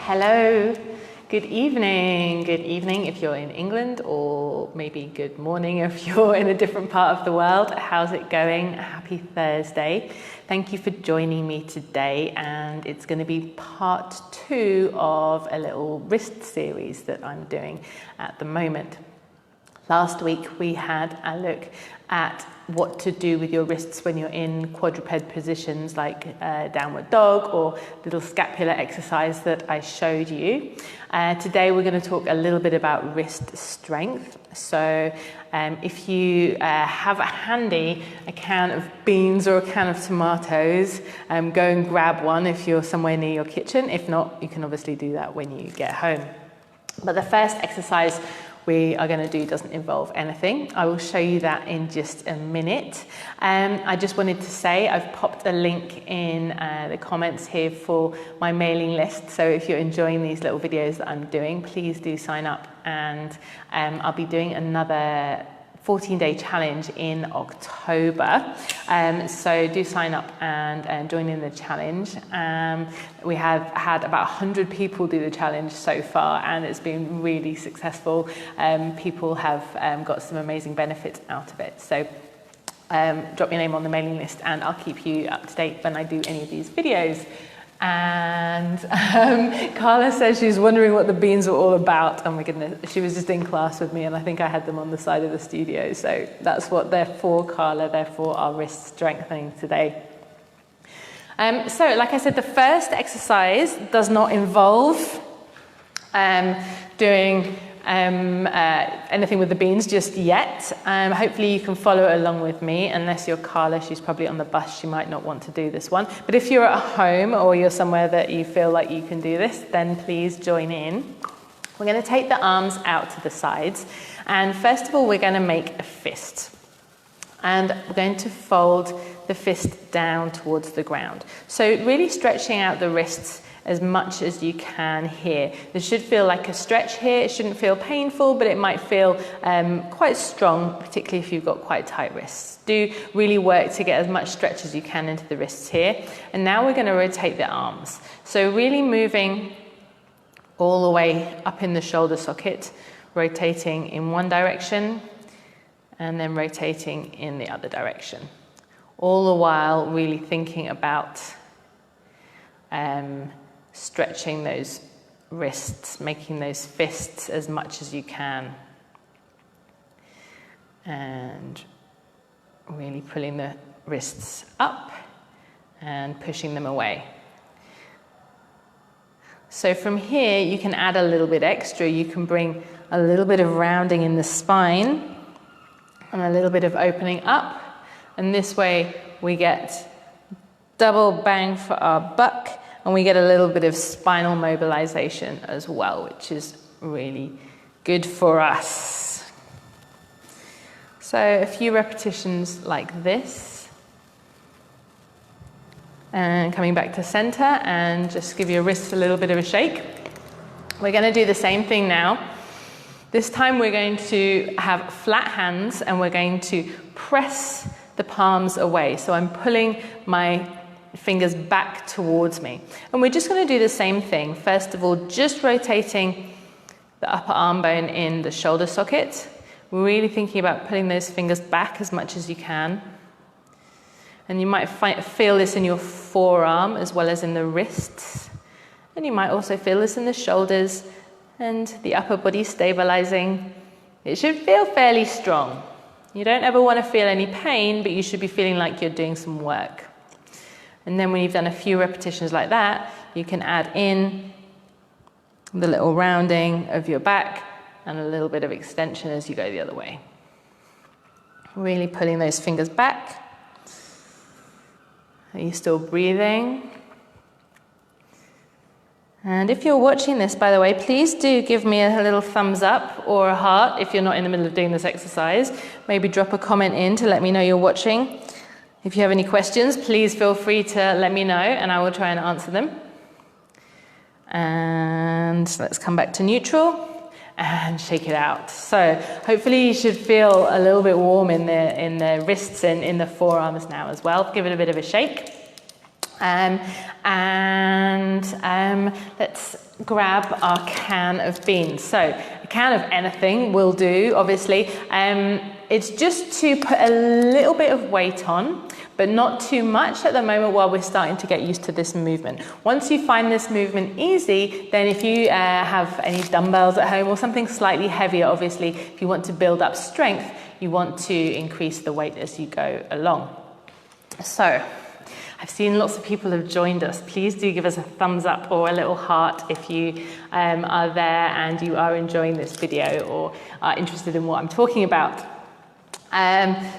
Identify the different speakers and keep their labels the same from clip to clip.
Speaker 1: Hello, good evening if you're in England, or maybe good morning if you're in a different part of the world. How's it going? Happy Thursday. Thank you for joining me today, and it's going to be part 2 of a little wrist series that I'm doing at the moment. Last week we had a look at what to do with your wrists when you're in quadruped positions like downward dog or little scapular exercise that I showed you. Today we're going to talk a little bit about wrist strength. So if you have handy a can of beans or a can of tomatoes, go and grab one if you're somewhere near your kitchen. If not, you can obviously do that when you get home. But the first exercise we are going to do doesn't involve anything. I will show you that in just a minute. I just wanted to say I've popped a link in the comments here for my mailing list. So if you're enjoying these little videos that I'm doing, please do sign up, and I'll be doing another 14-day challenge in October. So do sign up and join in the challenge. We have had about 100 people do the challenge so far, and it's been really successful. People have got some amazing benefits out of it. So drop your name on the mailing list and I'll keep you up to date when I do any of these videos. And Carla says she's wondering what the beans are all about. Oh my goodness, she was just in class with me and I think I had them on the side of the studio. So that's what they're for, Carla. They're for our wrist strengthening today. So like I said, the first exercise does not involve doing anything with the beans just yet. Hopefully you can follow along with me. Unless you're Carla, she's probably on the bus, she might not want to do this one. But if you're at home or you're somewhere that you feel like you can do this, then please join in. We're going to take the arms out to the sides, and first of all we're going to make a fist, and we're going to fold the fist down towards the ground. So really stretching out the wrists as much as you can here. There should feel like a stretch here. It shouldn't feel painful, but it might feel quite strong, particularly if you've got quite tight wrists. Do really work to get as much stretch as you can into the wrists here. And now we're going to rotate the arms. So really moving all the way up in the shoulder socket, rotating in one direction and then rotating in the other direction. All the while really thinking about stretching those wrists, making those fists as much as you can, and really pulling the wrists up and pushing them away. So from here you can add a little bit extra. You can bring a little bit of rounding in the spine and a little bit of opening up, and this way we get double bang for our buck. And we get a little bit of spinal mobilization as well, which is really good for us. So a few repetitions like this. And coming back to center, and just give your wrists a little bit of a shake. We're going to do the same thing now. This time we're going to have flat hands and we're going to press the palms away. So I'm pulling my fingers back towards me. And we're just going to do the same thing. First of all, just rotating the upper arm bone in the shoulder socket. Really thinking about putting those fingers back as much as you can. And you might feel this in your forearm as well as in the wrists. And you might also feel this in the shoulders and the upper body stabilizing. It should feel fairly strong. You don't ever want to feel any pain, but you should be feeling like you're doing some work. And then when you've done a few repetitions like that, you can add in the little rounding of your back and a little bit of extension as you go the other way. Really pulling those fingers back. Are you still breathing? And if you're watching this, by the way, please do give me a little thumbs up or a heart if you're not in the middle of doing this exercise. Maybe drop a comment in to let me know you're watching. If you have any questions, please feel free to let me know and I will try and answer them. And let's come back to neutral and shake it out. So hopefully you should feel a little bit warm in the wrists and in the forearms now as well. Give it a bit of a shake. let's grab our can of beans. So a can of anything will do, obviously. It's just to put a little bit of weight on, but not too much at the moment while we're starting to get used to this movement. Once you find this movement easy, then if you have any dumbbells at home or something slightly heavier, obviously, if you want to build up strength, you want to increase the weight as you go along. So, I've seen lots of people have joined us. Please do give us a thumbs up or a little heart if you are there and you are enjoying this video or are interested in what I'm talking about.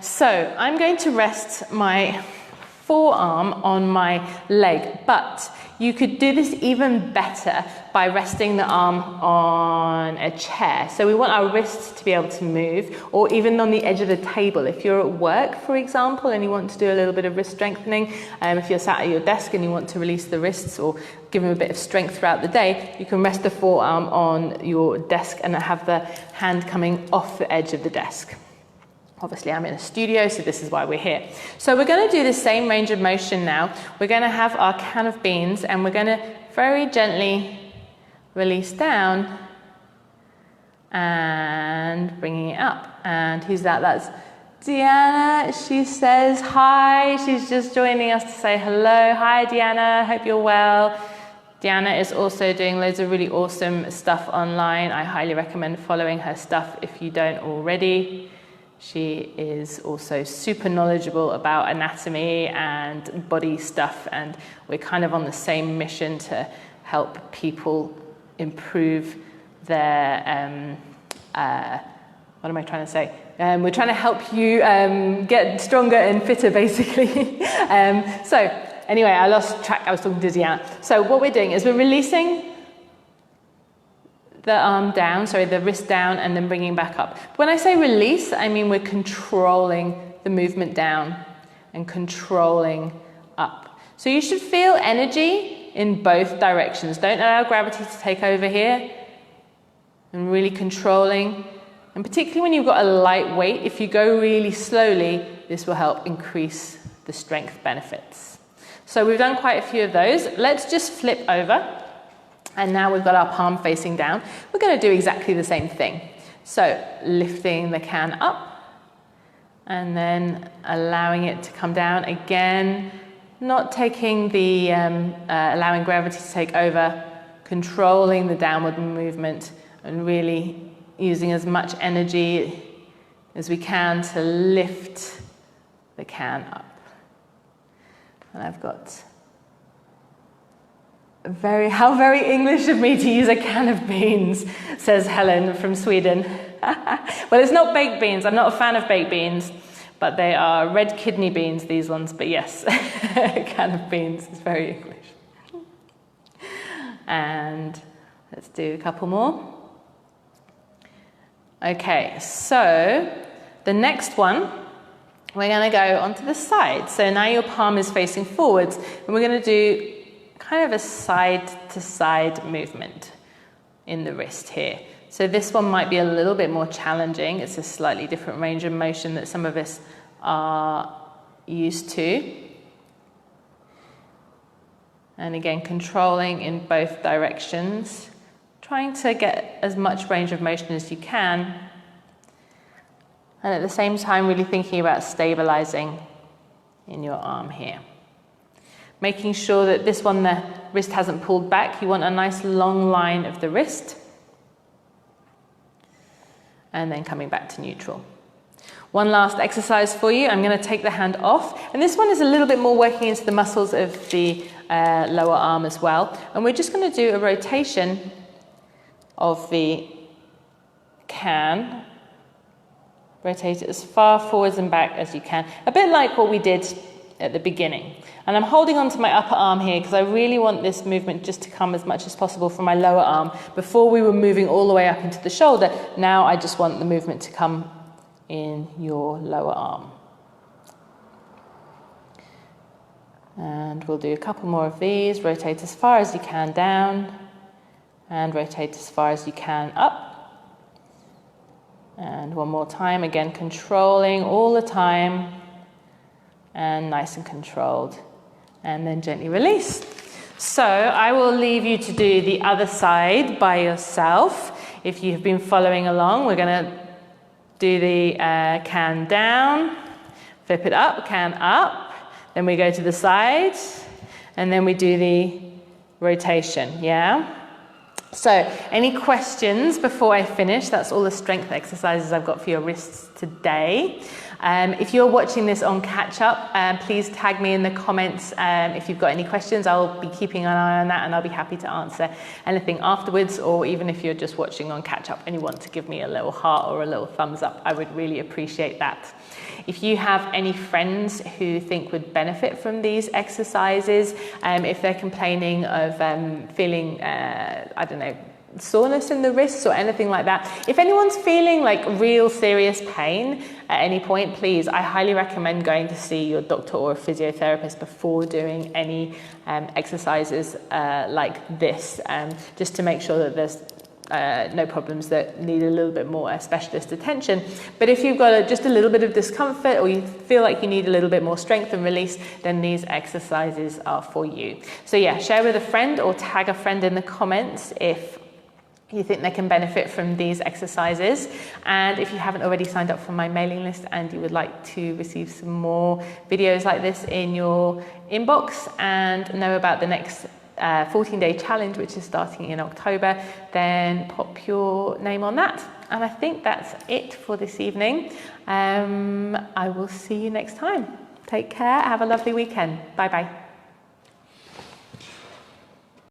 Speaker 1: So I'm going to rest my forearm on my leg, but you could do this even better by resting the arm on a chair. So we want our wrists to be able to move, or even on the edge of the table. If you're at work, for example, and you want to do a little bit of wrist strengthening, if you're sat at your desk and you want to release the wrists or give them a bit of strength throughout the day, you can rest the forearm on your desk and have the hand coming off the edge of the desk. Obviously, I'm in a studio, so this is why we're here. So we're going to do the same range of motion now. We're going to have our can of beans, and we're going to very gently release down and bringing it up. And who's that? That's Deanna. She says hi. She's just joining us to say hello. Hi, Deanna. Hope you're well. Deanna is also doing loads of really awesome stuff online. I highly recommend following her stuff if you don't already. She is also super knowledgeable about anatomy and body stuff, and we're kind of on the same mission to help people improve their, what am I trying to say? We're trying to help you get stronger and fitter, basically. So anyway, I lost track. I was talking to Deanna. So what we're doing is we're releasing the arm down, the wrist down, and then bringing back up. When I say release, I mean we're controlling the movement down and controlling up. So you should feel energy in both directions. Don't allow gravity to take over here, and really controlling. And particularly when you've got a light weight, if you go really slowly, this will help increase the strength benefits. So we've done quite a few of those. Let's just flip over. And now we've got our palm facing down. We're going to do exactly the same thing. So lifting the can up and then allowing it to come down again, not taking the, allowing gravity to take over, controlling the downward movement and really using as much energy as we can to lift the can up. And I've got how very English of me to use a can of beans, says Helen from Sweden. Well, it's not baked beans. I'm not a fan of baked beans, but they are red kidney beans, these ones. But yes, a can of beans is very English. And let's do a couple more. Okay, so the next one, we're going to go onto the side. So now your palm is facing forwards, and we're going to do kind of a side-to-side movement in the wrist here. So this one might be a little bit more challenging. It's a slightly different range of motion that some of us are used to. And again, controlling in both directions, trying to get as much range of motion as you can. And at the same time, really thinking about stabilizing in your arm here. Making sure that this one, the wrist hasn't pulled back. You want a nice long line of the wrist. And then coming back to neutral. One last exercise for you. I'm going to take the hand off. And this one is a little bit more working into the muscles of the lower arm as well. And we're just going to do a rotation of the can. Rotate it as far forwards and back as you can. A bit like what we did at the beginning. And I'm holding on to my upper arm here because I really want this movement just to come as much as possible from my lower arm. Before we were moving all the way up into the shoulder, now I just want the movement to come in your lower arm. And we'll do a couple more of these. Rotate as far as you can down and rotate as far as you can up. And one more time, again controlling all the time. And nice and controlled, and then gently release. So I will leave you to do the other side by yourself. If you've been following along, we're going to do the can down, flip it up, can up, then we go to the side, and then we do the rotation, yeah? So any questions before I finish? That's all the strength exercises I've got for your wrists today. If you're watching this on catch up, please tag me in the comments if you've got any questions. I'll be keeping an eye on that and I'll be happy to answer anything afterwards, or even if you're just watching on catch up and you want to give me a little heart or a little thumbs up, I would really appreciate that. If you have any friends who think would benefit from these exercises, if they're complaining of feeling, I don't know, soreness in the wrists or anything like that. If anyone's feeling like real serious pain at any point, please, I highly recommend going to see your doctor or a physiotherapist before doing any exercises like this, just to make sure that there's no problems that need a little bit more specialist attention. But if you've got just a little bit of discomfort, or you feel like you need a little bit more strength and release, then these exercises are for you. So yeah, share with a friend or tag a friend in the comments if you think they can benefit from these exercises. And if you haven't already signed up for my mailing list and you would like to receive some more videos like this in your inbox and know about the next 14-day challenge, which is starting in October, then pop your name on that. And I think that's it for this evening. I will see you next time. Take care. Have a lovely weekend. Bye bye.